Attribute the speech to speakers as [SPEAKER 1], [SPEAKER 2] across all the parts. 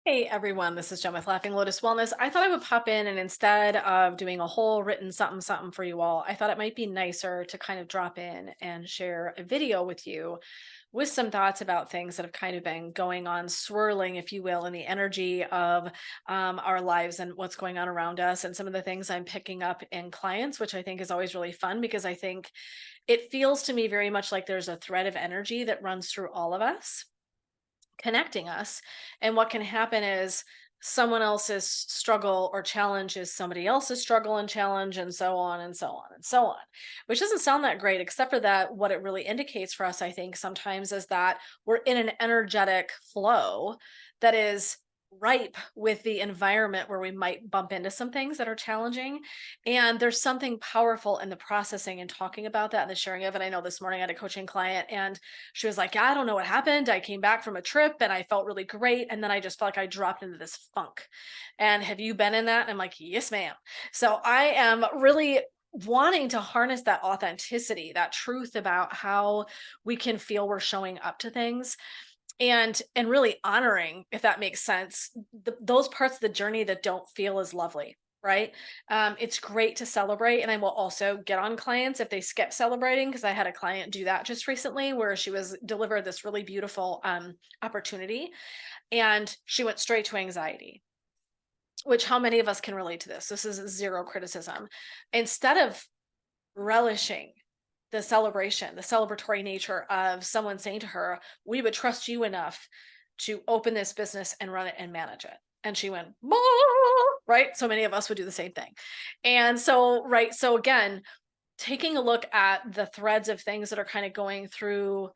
[SPEAKER 1] Hey everyone, this is Jen with Laughing Lotus Wellness. I thought I would pop in and instead of doing a whole written something for you all, I thought it might be nicer to kind of drop in and share a video with you with some thoughts about things that have kind of been going on, swirling, if you will, in the energy of our lives and what's going on around us, and some of the things I'm picking up in clients, which I think is always really fun because I think it feels to me very much like there's a thread of energy that runs through all of us connecting us. And what can happen is someone else's struggle or challenge is somebody else's struggle and challenge, and so on and so on and so on, which doesn't sound that great, except for that what it really indicates for us, I think, sometimes is that we're in an energetic flow that is ripe with the environment where we might bump into some things that are challenging. And there's something powerful in the processing and talking about that and the sharing of it. I know this morning I had a coaching client and she was like, "Yeah, I don't know what happened. I came back from a trip and I felt really great. And then I just felt like I dropped into this funk. And have you been in that?" And I'm like, "Yes, ma'am." So I am really wanting to harness that authenticity, that truth about how we can feel we're showing up to things and really honoring, if that makes sense, those parts of the journey that don't feel as lovely. Right. It's great to celebrate. And I will also get on clients if they skip celebrating, because I had a client do that just recently where she was delivered this really beautiful opportunity and she went straight to anxiety, which how many of us can relate to this? This is zero criticism. Instead of relishing the celebration, the celebratory nature of someone saying to her, "We would trust you enough to open this business and run it and manage it." And she went, "Bah," right? So many of us would do the same thing. And so, right. So again, taking a look at the threads of things that are kind of going through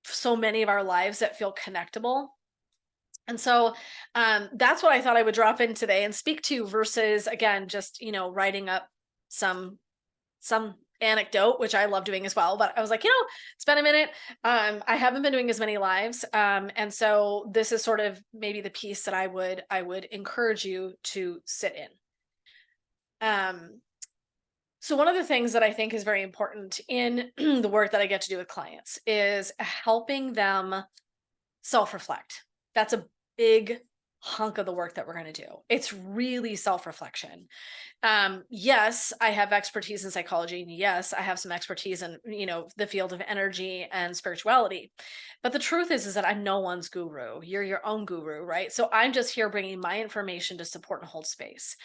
[SPEAKER 1] so many of our lives that feel connectable. And so that's what I thought I would drop in today and speak to versus again, just, writing up some some anecdote, which I love doing as well. But I was like, it's been a minute. I haven't been doing as many lives. And so this is sort of maybe the piece that I would encourage you to sit in. Um, so one of the things that I think is very important in the work that I get to do with clients is helping them self-reflect. That's a big hunk of the work that we're going to do. It's really self-reflection. Yes, I have expertise in psychology. And yes, I have some expertise in, the field of energy and spirituality. But the truth is that I'm no one's guru. You're your own guru, right? So I'm just here bringing my information to support and hold space.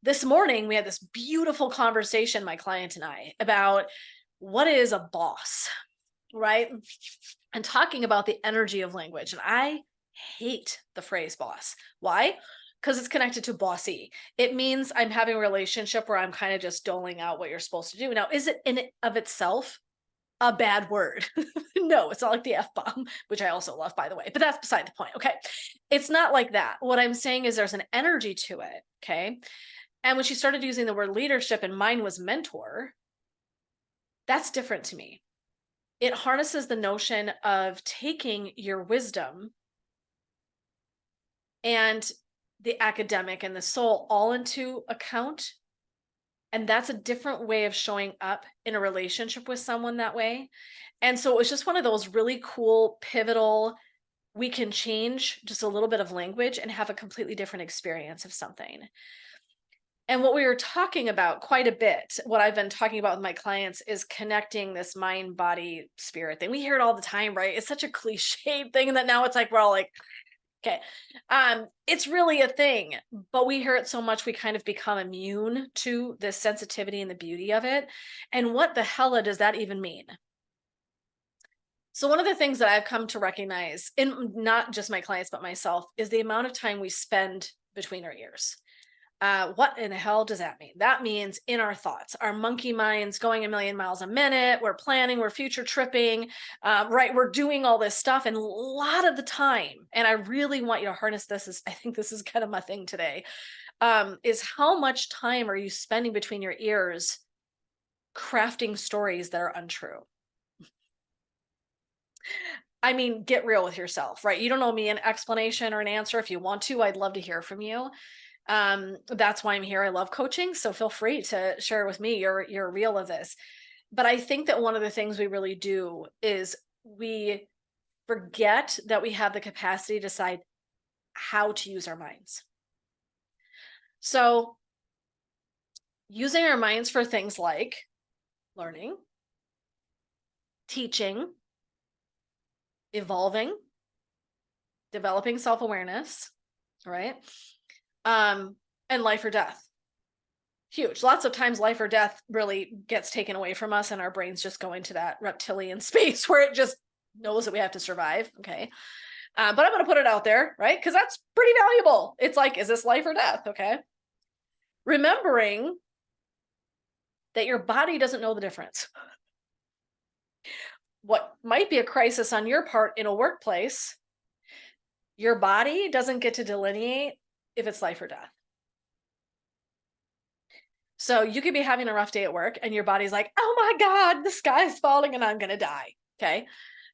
[SPEAKER 1] This morning, we had this beautiful conversation, my client and I, about what is a boss, right? And talking about the energy of language. And I hate the phrase boss. Why? Because it's connected to bossy. It means I'm having a relationship where I'm kind of just doling out what you're supposed to do. Now, is it in it of itself a bad word? No, it's not like the F bomb, which I also love, by the way, but that's beside the point. Okay. It's not like that. What I'm saying is there's an energy to it. Okay. And when she started using the word leadership and mine was mentor, that's different to me. It harnesses the notion of taking your wisdom and the academic and the soul all into account. And that's a different way of showing up in a relationship with someone that way. And so it was just one of those really cool, pivotal, we can change just a little bit of language and have a completely different experience of something. And what we were talking about quite a bit, what I've been talking about with my clients is connecting this mind, body, spirit thing. We hear it all the time, right? It's such a cliched thing that now it's like we're all like, okay. It's really a thing, but we hear it so much we kind of become immune to the sensitivity and the beauty of it. And what the hell does that even mean? So one of the things that I've come to recognize in not just my clients but myself is the amount of time we spend between our ears. What in the hell does that mean? That means in our thoughts, our monkey minds going a million miles a minute. We're planning, we're future tripping, right? We're doing all this stuff. And a lot of the time, and I really want you to harness this, is I think this is kind of my thing today, is how much time are you spending between your ears crafting stories that are untrue? I mean, get real with yourself, right? You don't owe me an explanation or an answer. If you want to, I'd love to hear from you. That's why I'm here. I love coaching, so feel free to share with me your real of this. But I think that one of the things we really do is we forget that we have the capacity to decide how to use our minds. So, using our minds for things like learning, teaching, evolving, developing self-awareness, right? And life or death. Huge. Lots of times life or death really gets taken away from us and our brains just go into that reptilian space where it just knows that we have to survive. Okay. But I'm going to put it out there, right? Because that's pretty valuable. It's like, is this life or death? Okay. Remembering that your body doesn't know the difference. What might be a crisis on your part in a workplace, your body doesn't get to delineate if it's life or death. So you could be having a rough day at work and your body's like, oh my God, the sky's falling and I'm going to die. Okay.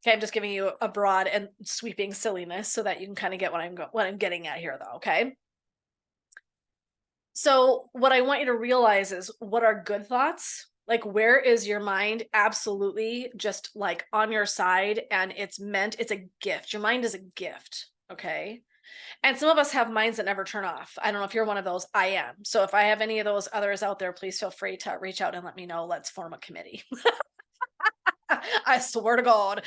[SPEAKER 1] Okay. I'm just giving you a broad and sweeping silliness so that you can kind of get what I'm getting at here though. Okay. So what I want you to realize is, what are good thoughts? Like, where is your mind absolutely just like on your side and it's a gift. Your mind is a gift. Okay. And some of us have minds that never turn off. I don't know if you're one of those. I am. So if I have any of those others out there, please feel free to reach out and let me know. Let's form a committee. I swear to God.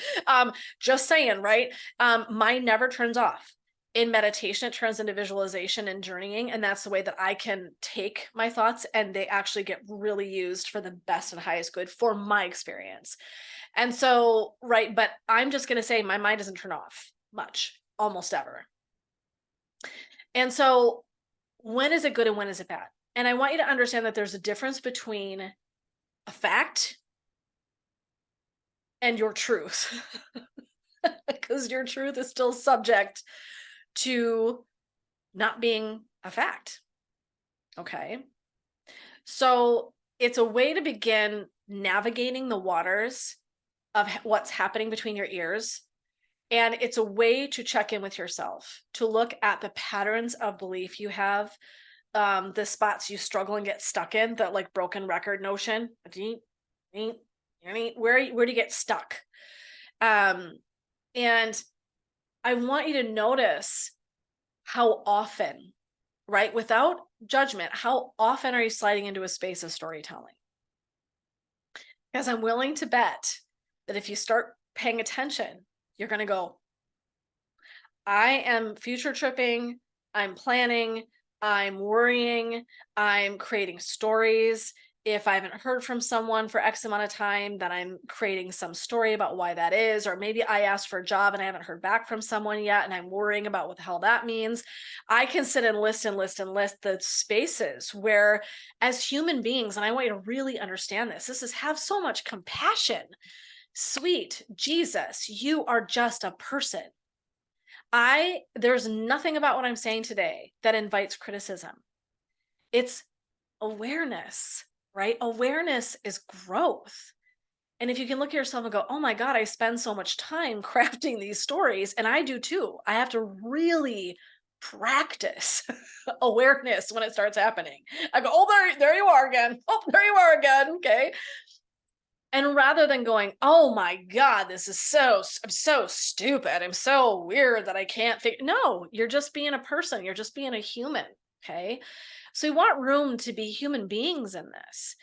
[SPEAKER 1] Just saying, right? Mine never turns off. In meditation, it turns into visualization and journeying. And that's the way that I can take my thoughts and they actually get really used for the best and highest good for my experience. And so, right, but I'm just going to say my mind doesn't turn off much, almost ever. And so, when is it good and when is it bad? And I want you to understand that there's a difference between a fact and your truth, because your truth is still subject to not being a fact. Okay. So, it's a way to begin navigating the waters of what's happening between your ears. And it's a way to check in with yourself, to look at the patterns of belief you have, the spots you struggle and get stuck in, that like broken record notion. Where do you get stuck? And I want you to notice how often, right, without judgment, how often are you sliding into a space of storytelling? Because I'm willing to bet that if you start paying attention, you're going to go, I am future tripping, I'm planning, I'm worrying, I'm creating stories. If I haven't heard from someone for X amount of time, then I'm creating some story about why that is. Or maybe I asked for a job and I haven't heard back from someone yet, and I'm worrying about what the hell that means. I can sit and list the spaces where, as human beings, and I want you to really understand this is have so much compassion. Sweet Jesus, you are just a person. There's nothing about what I'm saying today that invites criticism. It's awareness, right? Awareness is growth. And if you can look at yourself and go, oh my God, I spend so much time crafting these stories, and I do too. I have to really practice awareness when it starts happening. I go, oh, there you are again. Oh, there you are again. Okay. And rather than going, oh my God, this is I'm so stupid. I'm so weird that I can't figure. No, you're just being a person. You're just being a human. Okay. So we want room to be human beings in this.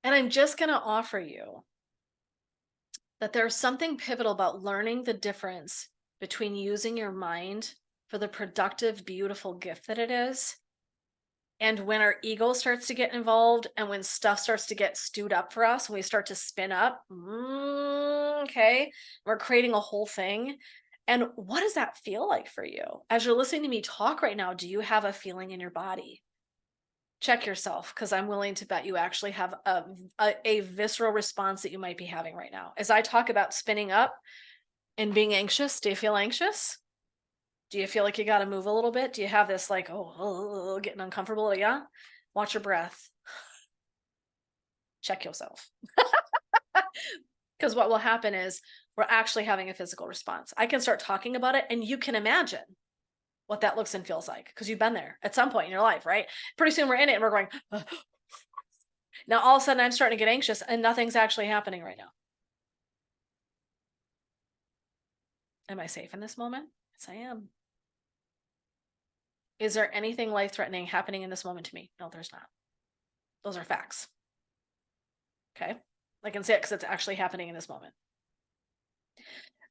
[SPEAKER 1] And I'm just going to offer you that there's something pivotal about learning the difference between using your mind for the productive, beautiful gift that it is, and when our ego starts to get involved and when stuff starts to get stewed up for us, when we start to spin up, okay, we're creating a whole thing. And what does that feel like for you? As you're listening to me talk right now, do you have a feeling in your body? Check yourself, because I'm willing to bet you actually have a visceral response that you might be having right now. As I talk about spinning up and being anxious, do you feel anxious? Do you feel like you got to move a little bit? Do you have this like, getting uncomfortable? Yeah. Watch your breath. Check yourself. Because what will happen is we're actually having a physical response. I can start talking about it and you can imagine what that looks and feels like, because you've been there at some point in your life, right? Pretty soon we're in it and we're going, now all of a sudden I'm starting to get anxious and nothing's actually happening right now. Am I safe in this moment? Yes, I am. Is there anything life threatening happening in this moment to me? No, there's not. Those are facts. Okay. I can say it because it's actually happening in this moment.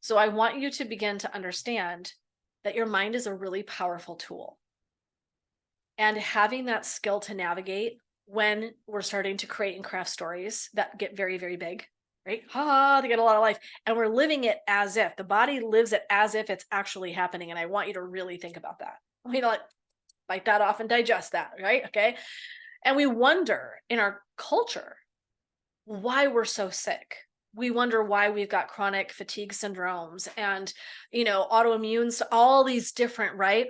[SPEAKER 1] So I want you to begin to understand that your mind is a really powerful tool. And having that skill to navigate when we're starting to create and craft stories that get very, very big, right? They get a lot of life. And we're living it as if the body lives it as if it's actually happening. And I want you to really think about that. You know, like bite that off and digest that, right? Okay. And we wonder in our culture why we're so sick. We wonder why we've got chronic fatigue syndromes and, autoimmune, all these different, right?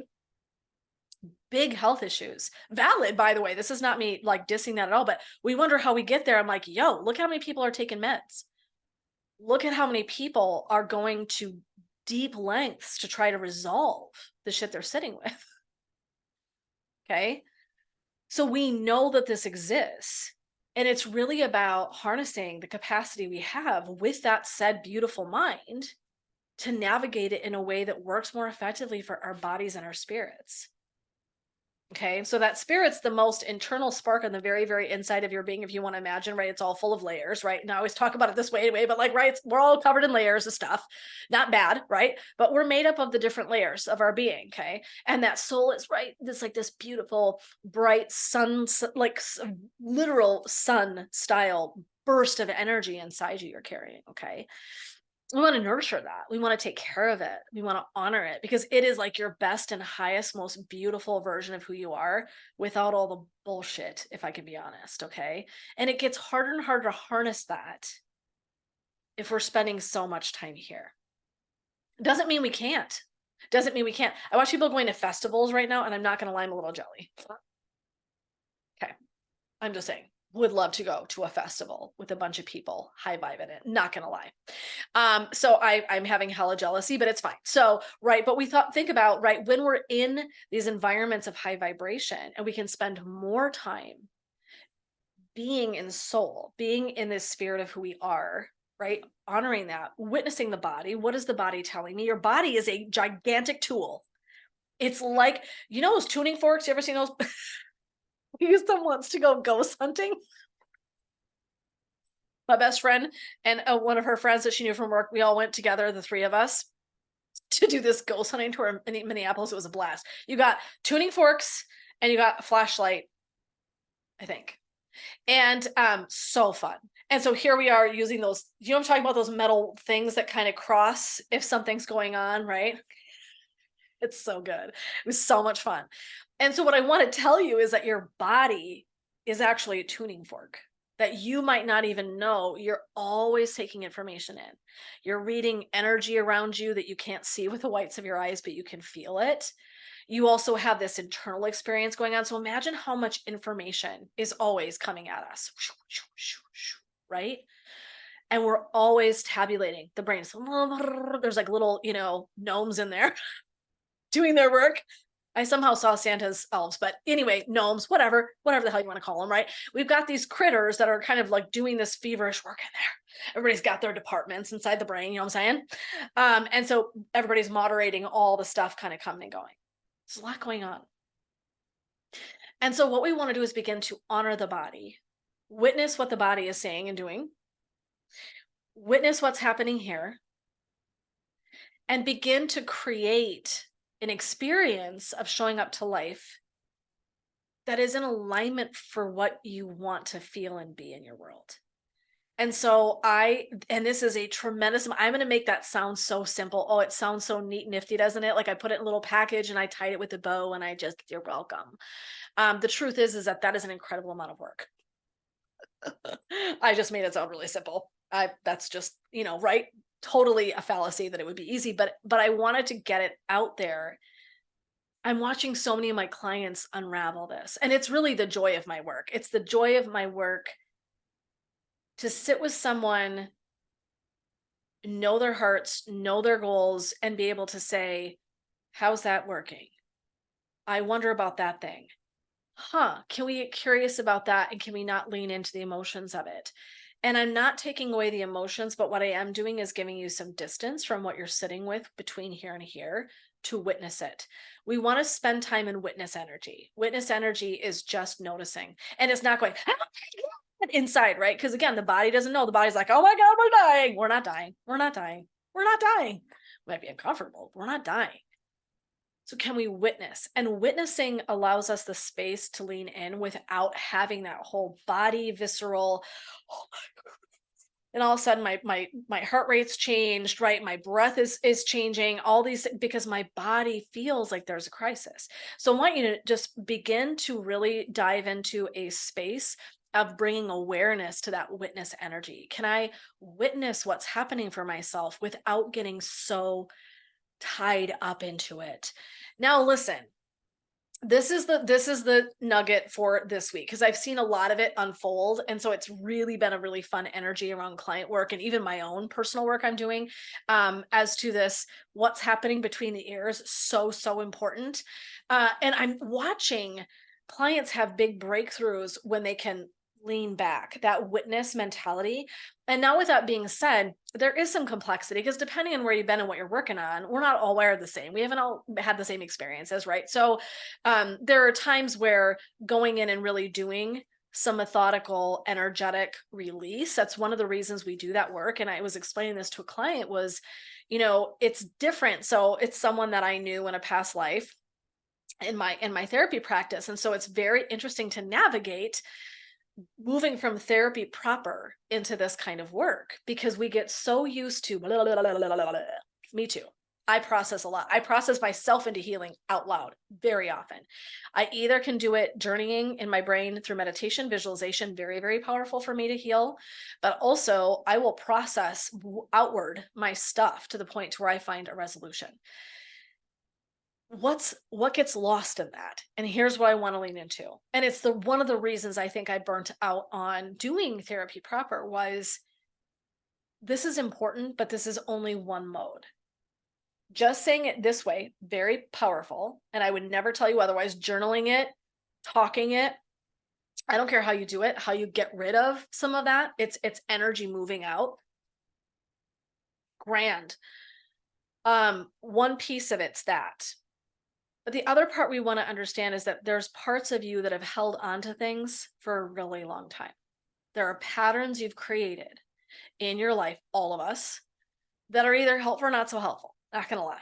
[SPEAKER 1] Big health issues. Valid, by the way. This is not me like dissing that at all, but we wonder how we get there. I'm like, yo, look how many people are taking meds. Look at how many people are going to deep lengths to try to resolve the shit they're sitting with. Okay. So we know that this exists. And it's really about harnessing the capacity we have with that said beautiful mind to navigate it in a way that works more effectively for our bodies and our spirits. Okay, so that spirit's the most internal spark on the very, very inside of your being. If you want to imagine, right, it's all full of layers, right? And I always talk about it this way anyway, but like, right, we're all covered in layers of stuff. Not bad, right? But we're made up of the different layers of our being, okay? And that soul is right, this beautiful, bright sun, like literal sun style burst of energy inside you're carrying, okay? We want to nurture that. We want to take care of it. We want to honor it because it is like your best and highest, most beautiful version of who you are without all the bullshit, if I can be honest. Okay. And it gets harder and harder to harness that if we're spending so much time here. Doesn't mean we can't. Doesn't mean we can't. I watch people going to festivals right now, and I'm not going to lie, I'm a little jelly. Okay. I'm just saying, would love to go to a festival with a bunch of people, high vibe in it. Not gonna lie. So I'm having hella jealousy, but it's fine. So, right, but think about, right, when we're in these environments of high vibration and we can spend more time being in soul, being in this spirit of who we are, right? Honoring that, witnessing the body. What is the body telling me? Your body is a gigantic tool. It's like, those tuning forks. You ever seen those? We used them once to go ghost hunting. My best friend and one of her friends that she knew from work, we all went together, the three of us, to do this ghost hunting tour in Minneapolis. It was a blast. You got tuning forks and you got a flashlight, I think. And so fun. And so here we are using those, I'm talking about, those metal things that kind of cross if something's going on, right? It's so good. It was so much fun. And so what I want to tell you is that your body is actually a tuning fork that you might not even know. You're always taking information in. You're reading energy around you that you can't see with the whites of your eyes, but you can feel it. You also have this internal experience going on. So imagine how much information is always coming at us, right? And we're always tabulating the brain. So there's like little, gnomes in there doing their work. I somehow saw Santa's elves, but anyway, gnomes, whatever the hell you want to call them, right? We've got these critters that are kind of like doing this feverish work in there. Everybody's got their departments inside the brain, you know what I'm saying? And so everybody's moderating all the stuff kind of coming and going. There's a lot going on. And so what we want to do is begin to honor the body, witness what the body is saying and doing, witness what's happening here, and begin to create an experience of showing up to life that is in alignment for what you want to feel and be in your world. And so and this is a tremendous, I'm going to make that sound so simple. Oh, it sounds so neat, nifty, doesn't it? Like I put it in a little package and I tied it with a bow and you're welcome. The truth is that is an incredible amount of work. I just made it sound really simple. That's just, right? Totally a fallacy that it would be easy, but I wanted to get it out there. I'm watching so many of my clients unravel this, and it's really the joy of my work. It's the joy of my work to sit with someone, know their hearts, know their goals, and be able to say, how's that working? I wonder about that thing. Can we get curious about that? And can we not lean into the emotions of it? And I'm not taking away the emotions, but what I am doing is giving you some distance from what you're sitting with between here and here to witness it. We want to spend time in witness energy. Witness energy is just noticing, and it's not going inside, right? Because again, the body doesn't know. The body's like, oh my God, we're dying. We're not dying. We're not dying. We're not dying. We might be uncomfortable. But we're not dying. So, can we witness? And witnessing allows us the space to lean in without having that whole body visceral, and all of a sudden my heart rate's changed, right? My breath is changing, all these, because my body feels like there's a crisis. So I want you to just begin to really dive into a space of bringing awareness to that witness energy. Can I witness what's happening for myself without getting so tied up into it? Now listen, this is the nugget for this week, because I've seen a lot of it unfold, and so it's really been a really fun energy around client work and even my own personal work I'm doing, as to this, what's happening between the ears, so important. And I'm watching clients have big breakthroughs when they can lean back, that witness mentality. And now, with that being said, there is some complexity, because depending on where you've been and what you're working on, we're not all wired the same. We haven't all had the same experiences, right? So there are times where going in and really doing some methodical energetic release, that's one of the reasons we do that work. And I was explaining this to a client, was, it's different. So it's someone that I knew in a past life in my therapy practice. And so it's very interesting to navigate moving from therapy proper into this kind of work, because we get so used to blah, blah, blah, blah, blah, blah. Me too. I process a lot. I process myself into healing out loud very often. I either can do it journeying in my brain through meditation, visualization, very, very powerful for me to heal. But also I will process outward my stuff to the point to where I find a resolution. What gets lost in that? And here's what I want to lean into. And it's the one of the reasons I think I burnt out on doing therapy proper was, this is important, but this is only one mode. Just saying it this way, very powerful. And I would never tell you otherwise. Journaling it, talking it, I don't care how you do it, how you get rid of some of that. It's energy moving out. Grand. One piece of it's that. But the other part we want to understand is that there's parts of you that have held on to things for a really long time. There are patterns you've created in your life, all of us, that are either helpful or not so helpful. Not going to lie.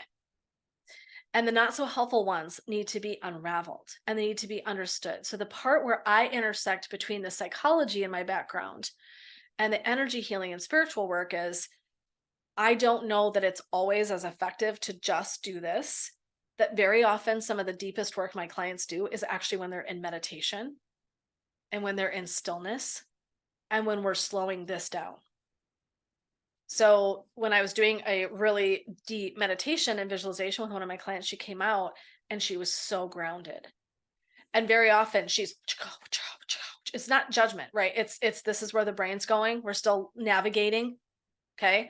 [SPEAKER 1] And the not so helpful ones need to be unraveled, and they need to be understood. So the part where I intersect between the psychology in my background and the energy healing and spiritual work is, I don't know that it's always as effective to just do this. That very often some of the deepest work my clients do is actually when they're in meditation and when they're in stillness and when we're slowing this down. So when I was doing a really deep meditation and visualization with one of my clients, she came out and she was so grounded. And very often she's, it's not judgment, right? It's this is where the brain's going. We're still navigating. Okay.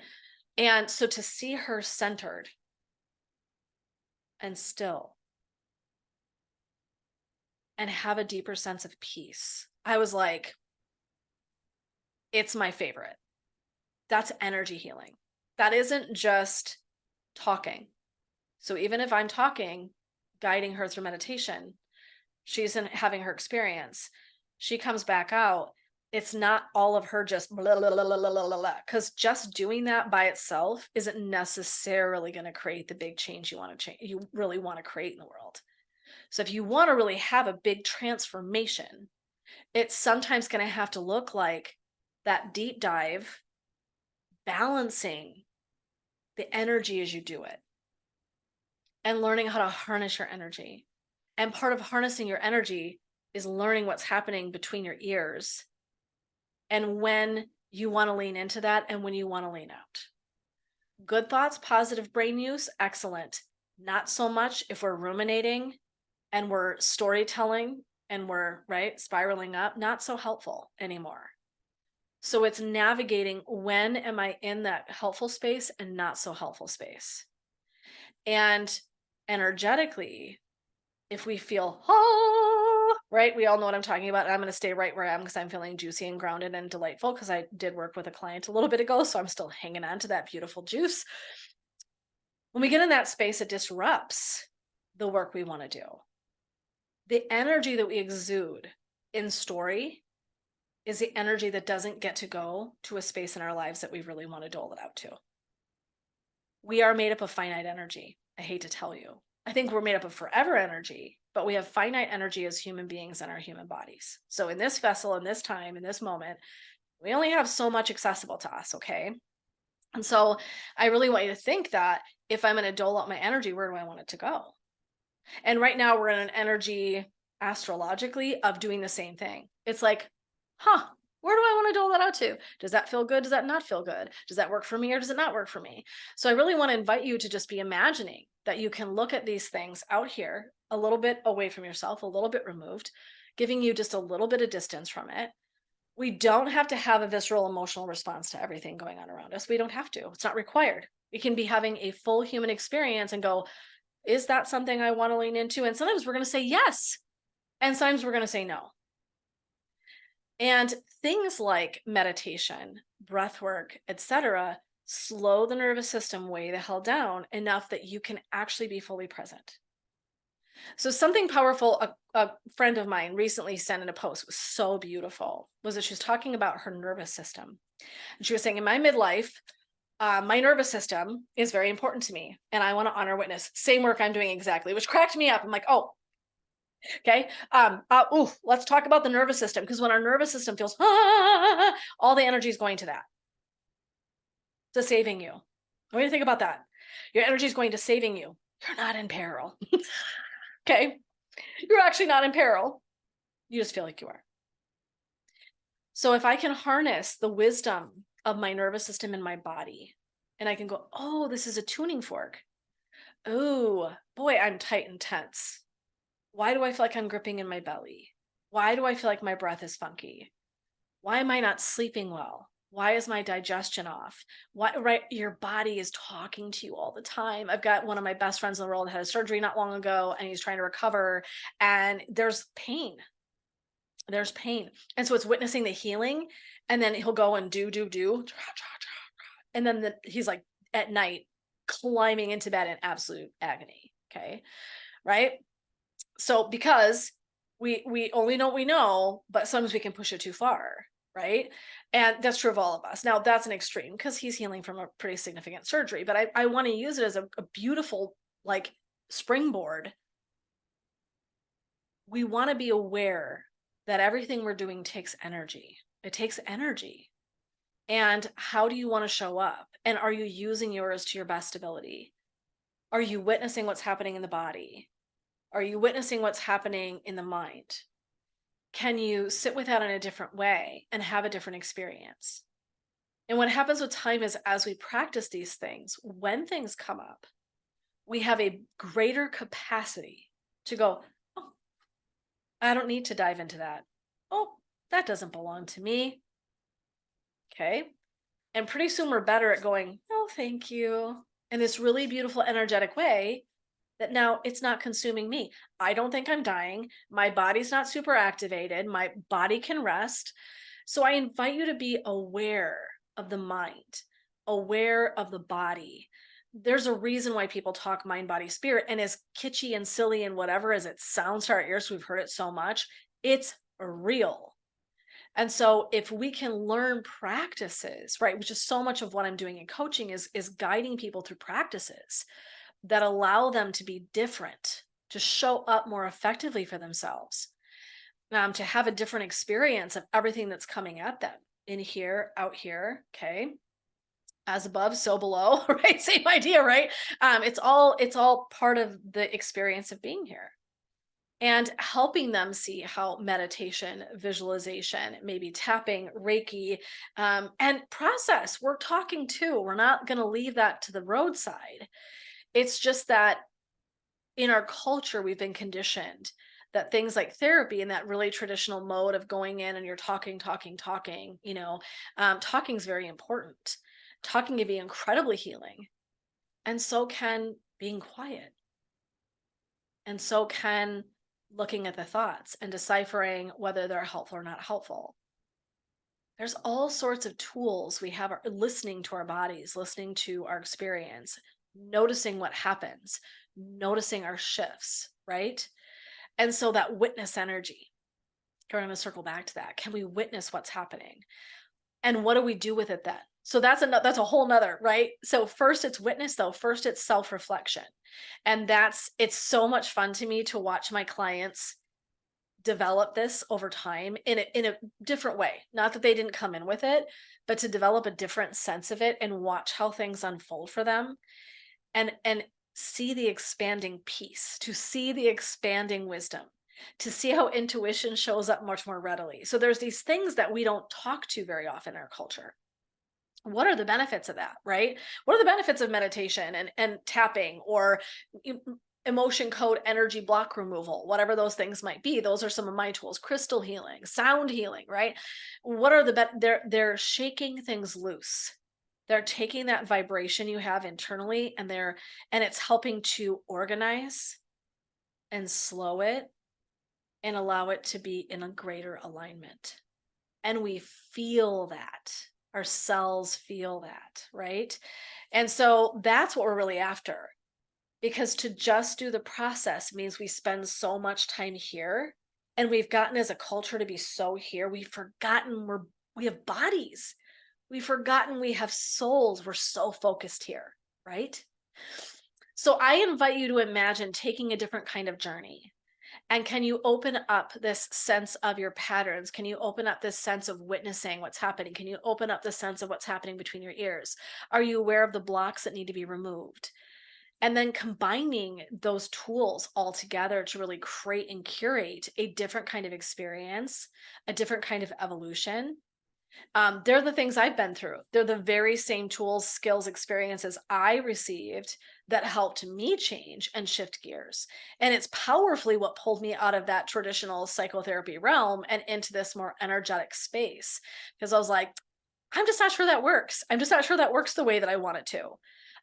[SPEAKER 1] And so to see her centered and still and have a deeper sense of peace, I was like, it's my favorite. That's energy healing. That isn't just talking. So even if I'm talking, guiding her through meditation, she's having her experience, she comes back out. It's not all of her just blah, blah, blah, blah, blah, blah, blah. Because just doing that by itself isn't necessarily going to create the big change you want to change, you really want to create in the world. So if you want to really have a big transformation, it's sometimes going to have to look like that deep dive, balancing the energy as you do it and learning how to harness your energy. And part of harnessing your energy is learning what's happening between your ears and when you want to lean into that and when you want to lean out. Good thoughts, positive brain use, excellent. Not so much if we're ruminating and we're storytelling and we're spiraling up, not so helpful anymore. So it's navigating, when am I in that helpful space and not so helpful space? And energetically, if we feel, we all know what I'm talking about. I'm going to stay right where I am because I'm feeling juicy and grounded and delightful, because I did work with a client a little bit ago. So I'm still hanging on to that beautiful juice. When we get in that space, it disrupts the work we want to do. The energy that we exude in story is the energy that doesn't get to go to a space in our lives that we really want to dole it out to. We are made up of finite energy. I hate to tell you. I think we're made up of forever energy, but we have finite energy as human beings in our human bodies. So in this vessel, in this time, in this moment, we only have so much accessible to us, okay? And so I really want you to think that if I'm going to dole out my energy, where do I want it to go? And right now we're in an energy astrologically of doing the same thing. It's like, huh, where do I want to dole that out to? Does that feel good? Does that not feel good? Does that work for me or does it not work for me? So I really want to invite you to just be imagining that you can look at these things out here a little bit away from yourself, a little bit removed, giving you just a little bit of distance from it. We don't have to have a visceral emotional response to everything going on around us. We don't have to. It's not required. We can be having a full human experience and go, is that something I want to lean into? And sometimes we're going to say yes. And sometimes we're going to say no. And things like meditation, breath work, etc., slow the nervous system way the hell down enough that you can actually be fully present. So something powerful a friend of mine recently sent in a post was so beautiful was that she was talking about her nervous system. And she was saying, in my midlife, my nervous system is very important to me and I want to honor witness. Same work I'm doing exactly, which cracked me up. I'm like, oh, okay. Let's talk about the nervous system because when our nervous system feels, all the energy is going to that, to saving you. What do you think about that? Your energy is going to saving you. You're not in peril. Okay. You're actually not in peril. You just feel like you are. So if I can harness the wisdom of my nervous system in my body, and I can go, oh, this is a tuning fork. Oh, boy, I'm tight and tense. Why do I feel like I'm gripping in my belly? Why do I feel like my breath is funky? Why am I not sleeping well? Why is my digestion off? Why, right? Your body is talking to you all the time. I've got one of my best friends in the world had a surgery not long ago and he's trying to recover and there's pain. There's pain. And so it's witnessing the healing and then he'll go and do. And then he's like at night climbing into bed in absolute agony. Okay. Right. So because we only know what we know, but sometimes we can push it too far, right? And that's true of all of us. Now that's an extreme because he's healing from a pretty significant surgery, but I want to use it as a beautiful like springboard. We want to be aware that everything we're doing takes energy. It takes energy. And how do you want to show up? And are you using yours to your best ability? Are you witnessing what's happening in the body? Are you witnessing what's happening in the mind? Can you sit with that in a different way and have a different experience? And what happens with time is as we practice these things, when things come up, we have a greater capacity to go, oh, I don't need to dive into that. Oh, that doesn't belong to me. Okay. And pretty soon we're better at going, oh, thank you. In this really beautiful, energetic way that now it's not consuming me. I don't think I'm dying. My body's not super activated. My body can rest. So I invite you to be aware of the mind, aware of the body. There's a reason why people talk mind, body, spirit. And as kitschy and silly and whatever as it sounds to our ears, we've heard it so much, it's real. And so if we can learn practices, right, which is so much of what I'm doing in coaching is guiding people through practices that allow them to be different, to show up more effectively for themselves, to have a different experience of everything that's coming at them in here, out here, okay? As above, so below, right? Same idea, right? It's all part of the experience of being here and helping them see how meditation, visualization, maybe tapping, Reiki, and process. We're talking too. We're not going to leave that to the roadside. It's just that in our culture, we've been conditioned that things like therapy and that really traditional mode of going in and you're talking, talking is very important. Talking can be incredibly healing. And so can being quiet. And so can looking at the thoughts and deciphering whether they're helpful or not helpful. There's all sorts of tools we have listening to our bodies, listening to our experience, noticing what happens, noticing our shifts, right? And so that witness energy, we're going to circle back to that. Can we witness what's happening? And what do we do with it then? So that's a whole nother, right? So first it's witness though. First it's self-reflection. And it's so much fun to me to watch my clients develop this over time in a different way. Not that they didn't come in with it, but to develop a different sense of it and watch how things unfold for them and see the expanding peace, to see the expanding wisdom, to see how intuition shows up much more readily. So there's these things that we don't talk to very often in our culture. What are the benefits of that, right? What are the benefits of meditation and tapping or emotion code energy block removal, whatever those things might be? Those are some of my tools. Crystal healing, sound healing, right? What are they're shaking things loose. They're taking that vibration you have internally and it's helping to organize and slow it and allow it to be in a greater alignment. And we feel that. Our cells feel that, right? And so that's what we're really after. Because to just do the process means we spend so much time here. And we've gotten as a culture to be so here. We've forgotten we have bodies. We've forgotten we have souls. We're so focused here, right? So I invite you to imagine taking a different kind of journey. And can you open up this sense of your patterns? Can you open up this sense of witnessing what's happening? Can you open up the sense of what's happening between your ears? Are you aware of the blocks that need to be removed? And then combining those tools all together to really create and curate a different kind of experience, a different kind of evolution. They're the things I've been through. They're the very same tools, skills, experiences I received that helped me change and shift gears. And it's powerfully what pulled me out of that traditional psychotherapy realm and into this more energetic space. Because I was like, I'm just not sure that works. I'm just not sure that works the way that I want it to.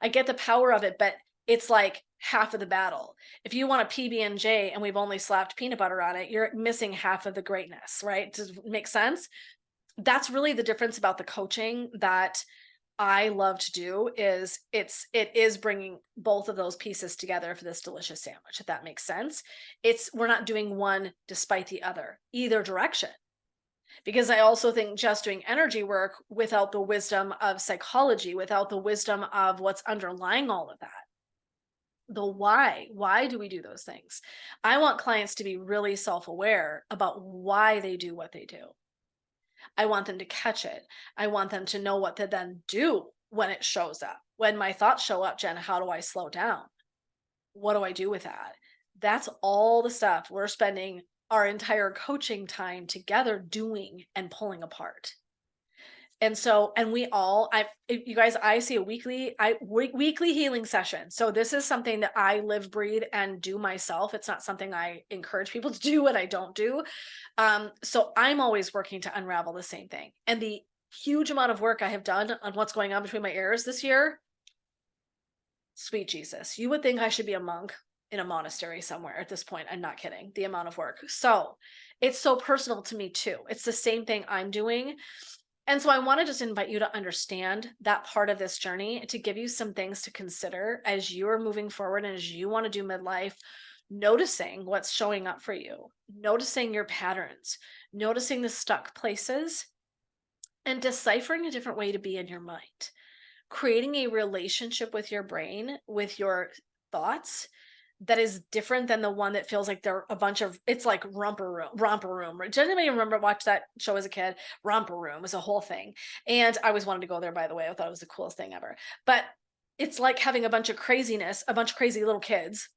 [SPEAKER 1] I get the power of it, but it's like half of the battle. If you want a PB&J and we've only slapped peanut butter on it, you're missing half of the greatness, right? Does it make sense? That's really the difference about the coaching that I love to do it is bringing both of those pieces together for this delicious sandwich, if that makes sense. We're not doing one despite the other, either direction. Because I also think just doing energy work without the wisdom of psychology, without the wisdom of what's underlying all of that, the why do we do those things? I want clients to be really self-aware about why they do what they do. I want them to catch it. I want them to know what to then do when it shows up. When my thoughts show up, Jen, how do I slow down? What do I do with that? That's all the stuff we're spending our entire coaching time together doing and pulling apart. And so, and we all, you guys, I see a weekly healing session. So this is something that I live, breathe, and do myself. It's not something I encourage people to do what I don't do. So I'm always working to unravel the same thing. And the huge amount of work I have done on what's going on between my ears this year, sweet Jesus, you would think I should be a monk in a monastery somewhere at this point. I'm not kidding. The amount of work. So it's so personal to me too. It's the same thing I'm doing. And so I want to just invite you to understand that part of this journey, to give you some things to consider as you're moving forward and as you want to do midlife, noticing what's showing up for you, noticing your patterns, noticing the stuck places, and deciphering a different way to be in your mind, creating a relationship with your brain, with your thoughts, that is different than the one that feels like they're a bunch of, it's like romper room. Did anybody remember watch that show as a kid? Romper room was a whole thing. And I always wanted to go there, by the way. I thought it was the coolest thing ever. But it's like having a bunch of craziness, a bunch of crazy little kids.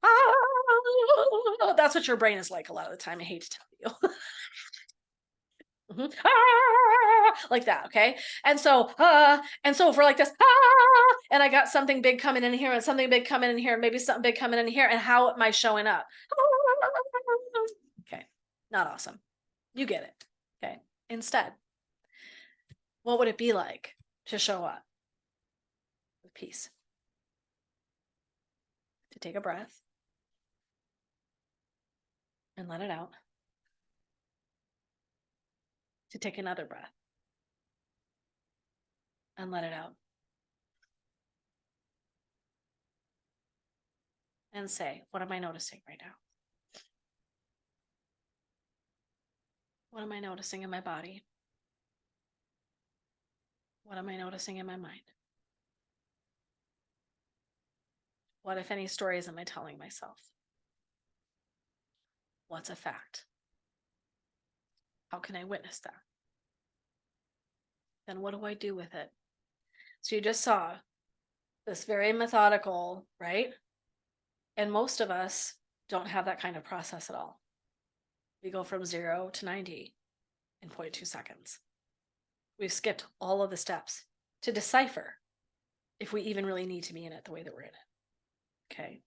[SPEAKER 1] That's what your brain is like a lot of the time. I hate to tell you. Mhm. Like that, okay? And so if we're like this, and I got something big coming in here and something big coming in here, and maybe something big coming in here, and how am I showing up? Okay, not awesome. You get it. Okay. Instead, what would it be like to show up with peace? To take a breath and let it out. To take another breath and let it out. and say, what am I noticing right now? What am I noticing in my body? What am I noticing in my mind? What, if any, stories am I telling myself? What's a fact? How can I witness that? Then what do I do with it? So you just saw this very methodical, right? And most of us don't have that kind of process at all. We go from 0 to 90 in 0.2 seconds. We've skipped all of the steps to decipher if we even really need to be in it the way that we're in it. Okay.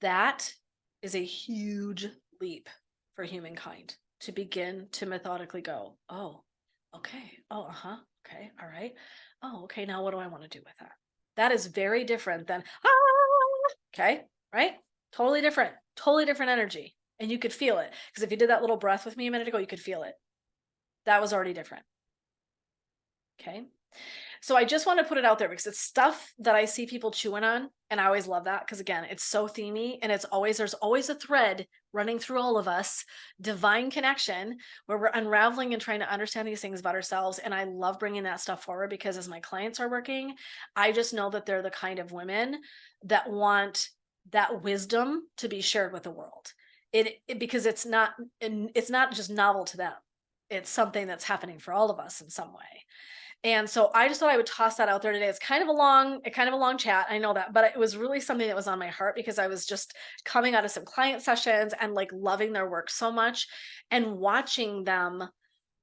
[SPEAKER 1] That is a huge leap for humankind to begin to methodically go, oh, okay. Oh, uh-huh. Okay. All right. Oh, okay. Now what do I want to do with that? That is very different than, okay. Right. Totally different energy. And you could feel it. Because if you did that little breath with me a minute ago, you could feel it. That was already different. Okay. So I just want to put it out there because it's stuff that I see people chewing on. And I always love that because, again, it's so themey and there's always a thread running through all of us, divine connection, where we're unraveling and trying to understand these things about ourselves. And I love bringing that stuff forward because as my clients are working, I just know that they're the kind of women that want that wisdom to be shared with the world. Because it's not just novel to them. It's something that's happening for all of us in some way. And so I just thought I would toss that out there today. It's kind of a long chat. I know that, but it was really something that was on my heart because I was just coming out of some client sessions and like loving their work so much and watching them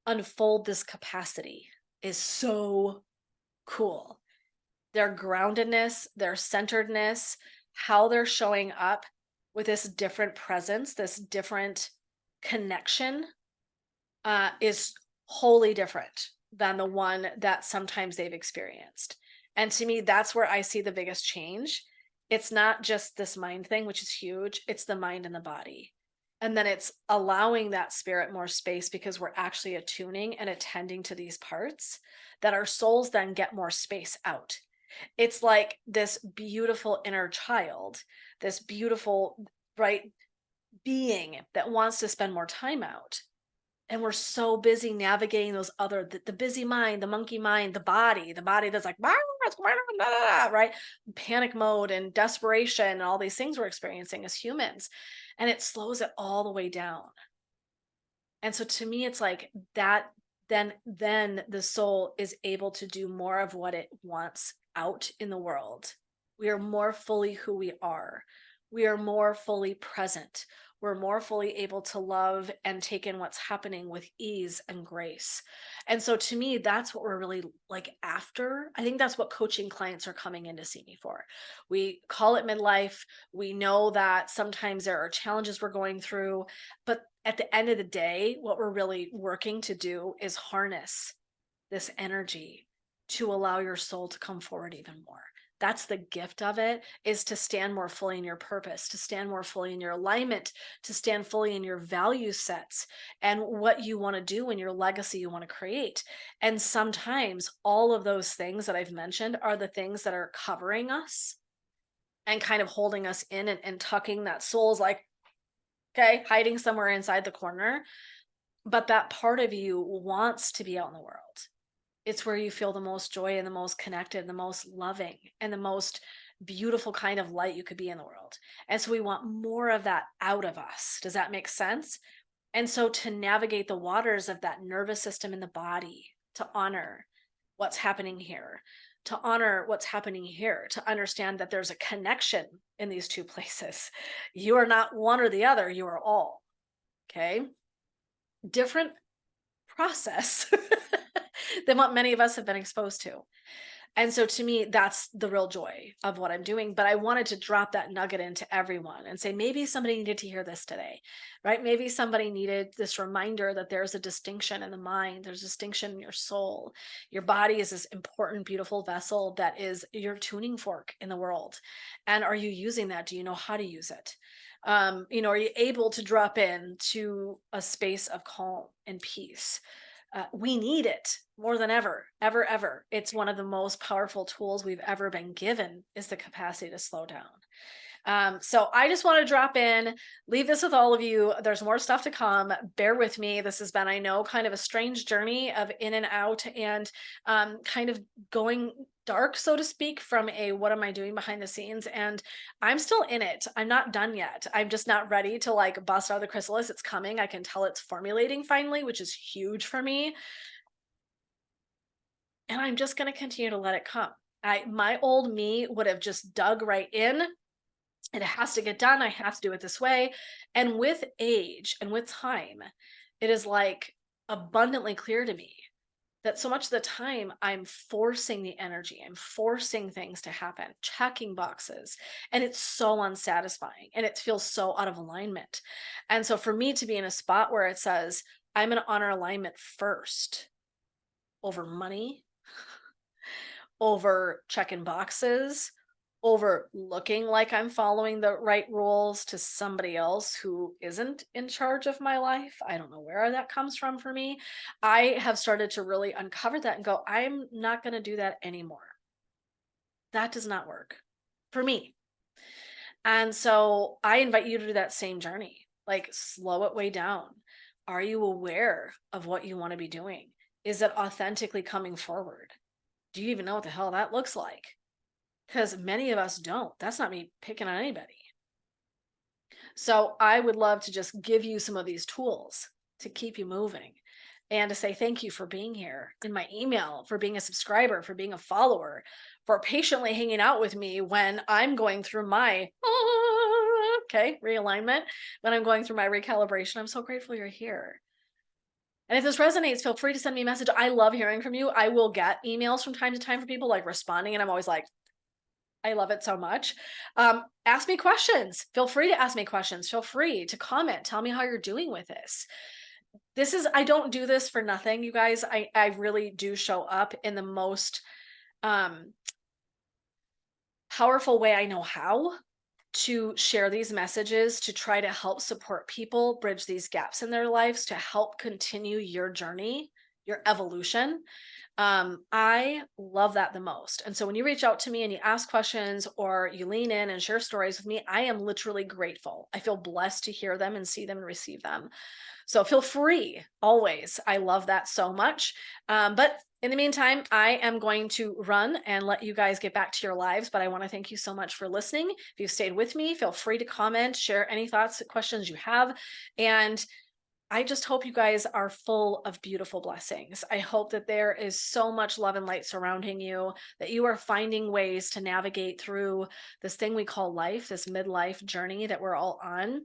[SPEAKER 1] unfold this capacity is so cool. Their groundedness, their centeredness, how they're showing up with this different presence, this different connection is wholly different than the one that sometimes they've experienced. And to me, that's where I see the biggest change. It's not just this mind thing, which is huge, it's the mind and the body. And then it's allowing that spirit more space because we're actually attuning and attending to these parts that our souls then get more space out. It's like this beautiful inner child, this beautiful, right, being that wants to spend more time out, and we're so busy navigating those other the busy mind, the monkey mind, the body that's like, what's going on, blah, blah, blah, right? Panic mode and desperation and all these things we're experiencing as humans, and it slows it all the way down. And so to me it's like that, then the soul is able to do more of what it wants out in the world. We are more fully who we are. We are more fully present. We're more fully able to love and take in what's happening with ease and grace. And so to me, that's what we're really like after. I think that's what coaching clients are coming in to see me for. We call it midlife. We know that sometimes there are challenges we're going through, but at the end of the day, what we're really working to do is harness this energy to allow your soul to come forward even more. That's the gift of it, is to stand more fully in your purpose, to stand more fully in your alignment, to stand fully in your value sets and what you want to do and your legacy you want to create. And sometimes all of those things that I've mentioned are the things that are covering us and kind of holding us in and tucking that soul's like, okay, hiding somewhere inside the corner. But that part of you wants to be out in the world. It's where you feel the most joy and the most connected, the most loving, and the most beautiful kind of light you could be in the world. And so we want more of that out of us. Does that make sense? And so to navigate the waters of that nervous system in the body, to honor what's happening here, to honor what's happening here, to understand that there's a connection in these two places. You are not one or the other, you are all. Okay. Different process than what many of us have been exposed to. And so to me, that's the real joy of what I'm doing. But I wanted to drop that nugget into everyone and say, maybe somebody needed to hear this today, right? Maybe somebody needed this reminder that there's a distinction in the mind, there's a distinction in your soul. Your body is this important, beautiful vessel that is your tuning fork in the world. And are you using that? Do you know how to use it? Are you able to drop in to a space of calm and peace? We need it more than ever, ever, ever. It's one of the most powerful tools we've ever been given, is the capacity to slow down. So I just want to drop in, leave this with all of you. There's more stuff to come. Bear with me. This has been, I know, kind of a strange journey of in and out and kind of going dark, so to speak, from a what am I doing behind the scenes? And I'm still in it. I'm not done yet. I'm just not ready to like bust out of the chrysalis. It's coming. I can tell it's formulating finally, which is huge for me. And I'm just going to continue to let it come. My old me would have just dug right in. It has to get done. I have to do it this way. And with age and with time, it is like abundantly clear to me that so much of the time I'm forcing the energy, I'm forcing things to happen, checking boxes, and it's so unsatisfying and it feels so out of alignment. And so for me to be in a spot where it says, I'm going to honor alignment first over money, over checking boxes, over looking like I'm following the right rules to somebody else who isn't in charge of my life. I don't know where that comes from for me. I have started to really uncover that and go, I'm not going to do that anymore. That does not work for me. And so I invite you to do that same journey. Like slow it way down. Are you aware of what you want to be doing? Is it authentically coming forward? Do you even know what the hell that looks like? Because many of us don't. That's not me picking on anybody. So I would love to just give you some of these tools to keep you moving and to say thank you for being here in my email, for being a subscriber, for being a follower, for patiently hanging out with me when I'm going through my realignment, when I'm going through my recalibration. I'm so grateful you're here. And if this resonates, feel free to send me a message. I love hearing from you. I will get emails from time to time from people like responding, and I'm always like, I love it so much. Ask me questions. Feel free to ask me questions. Feel free to comment. Tell me how you're doing with this. I don't do this for nothing, you guys. I really do show up in the most um, powerful way I know how to share these messages to try to help support people bridge these gaps in their lives to help continue your journey, your evolution. I love that the most. And so when you reach out to me and you ask questions or you lean in and share stories with me, I am literally grateful. I feel blessed to hear them and see them and receive them. So feel free always. I love that so much. But in the meantime, I am going to run and let you guys get back to your lives. But I want to thank you so much for listening. If you've stayed with me, feel free to comment, share any thoughts, questions you have. And I just hope you guys are full of beautiful blessings. I hope that there is so much love and light surrounding you, that you are finding ways to navigate through this thing we call life, this midlife journey that we're all on,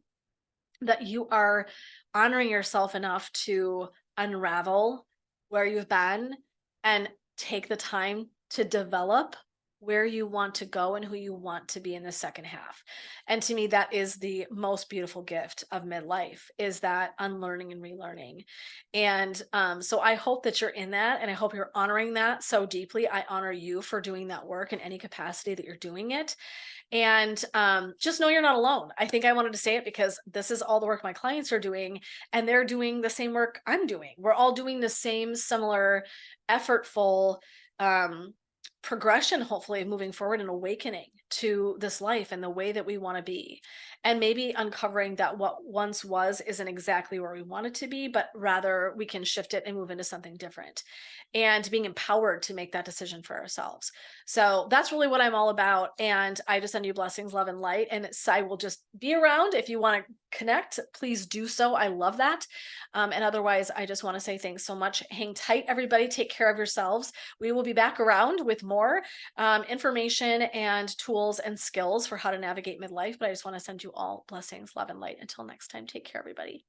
[SPEAKER 1] that you are honoring yourself enough to unravel where you've been and take the time to develop where you want to go and who you want to be in the second half. And to me, that is the most beautiful gift of midlife, is that unlearning and relearning. And so I hope that you're in that, and I hope you're honoring that so deeply. I honor you for doing that work in any capacity that you're doing it. And just know you're not alone. I think I wanted to say it because this is all the work my clients are doing, and they're doing the same work I'm doing. We're all doing the same similar, effortful progression, hopefully, of moving forward and awakening to this life and the way that we want to be. And maybe uncovering that what once was isn't exactly where we want it to be, but rather we can shift it and move into something different. And being empowered to make that decision for ourselves. So that's really what I'm all about. And I just send you blessings, love, and light. And I will just be around. If you want to connect, please do so. I love that. And otherwise, I just want to say thanks so much. Hang tight, everybody. Take care of yourselves. We will be back around with more information and tools and skills for how to navigate midlife. But I just want to send you all blessings, love, and light. Until next time, take care, everybody.